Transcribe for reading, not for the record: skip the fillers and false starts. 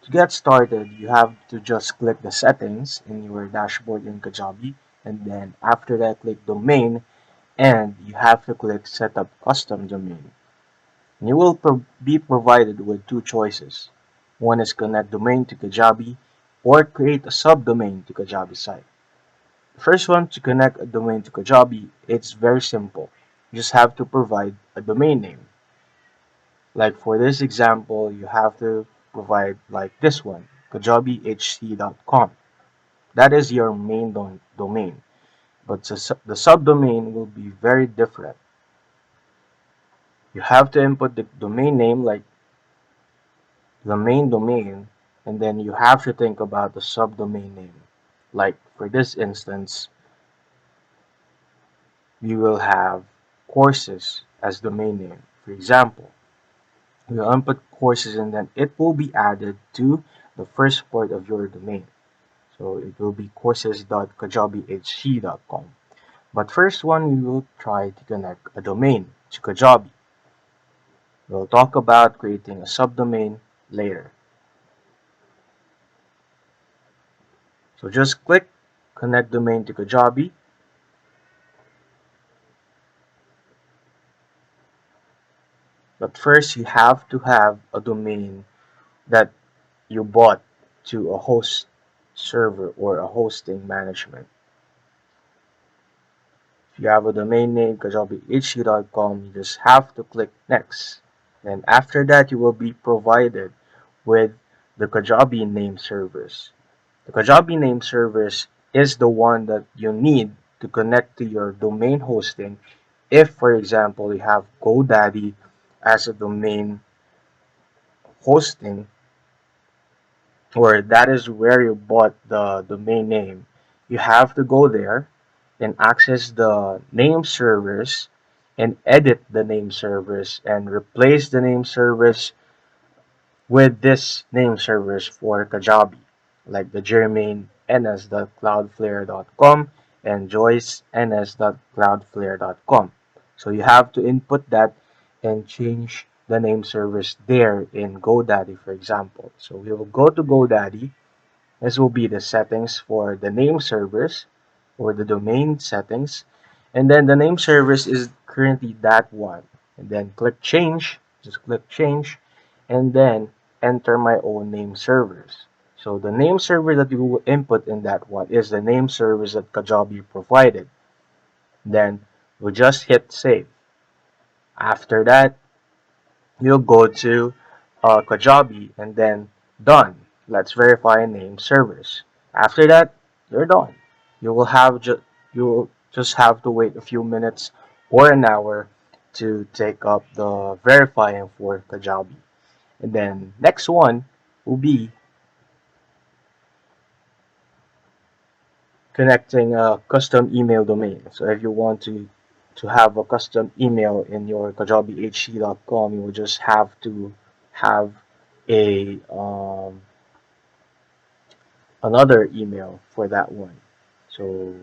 To get started, you have to just click the settings in your dashboard in Kajabi, and then after that click domain, and you have to click setup custom domain. And you will be provided with two choices. One is connect domain to Kajabi or create a subdomain to Kajabi site. The first one, to connect a domain to Kajabi, it's very simple. You just have to provide a domain name. Like for this example, you have to provide like this one, kajabihc.com. That is your main domain, but the subdomain will be very different. You have to input the domain name like the main domain, and then you have to think about the subdomain name. Like for this instance, we will have courses as domain name. For example, you input courses and then it will be added to the first part of your domain. So it will be courses.kajabihc.com. But first one, we will try to connect a domain to Kajabi. We'll talk about creating a subdomain later. So just click connect domain to Kajabi. But first, you have to have a domain that you bought to a host server or a hosting management. If you have a domain name kajabihc.com, you just have to click next. And after that, you will be provided with the Kajabi name service. The Kajabi name service is the one that you need to connect to your domain hosting. If, for example, you have GoDaddy as a domain hosting, or that is where you bought the domain name, you have to go there and access the name service and edit the name service and replace the name service with this name service for Kajabi, like the Jermaine ns.cloudflare.com and Joyce ns.cloudflare.com. So you have to input that and change the name service there in GoDaddy, for example. So we will go to GoDaddy. This will be the settings for the name service or the domain settings. And then the name service is currently that one. And then click change, just click change, and then enter my own name servers. So the name server that you will input in that one is the name service that Kajabi provided. Then we'll just hit save. After that, you'll go to Kajabi and then done. Let's verify name servers. After that, you're done. You will have you will just have to wait a few minutes or an hour to take up the verifying for Kajabi. And then next one will be connecting a custom email domain. So if you want to have a custom email in your kajabihc.com, you will just have to have a another email for that one. So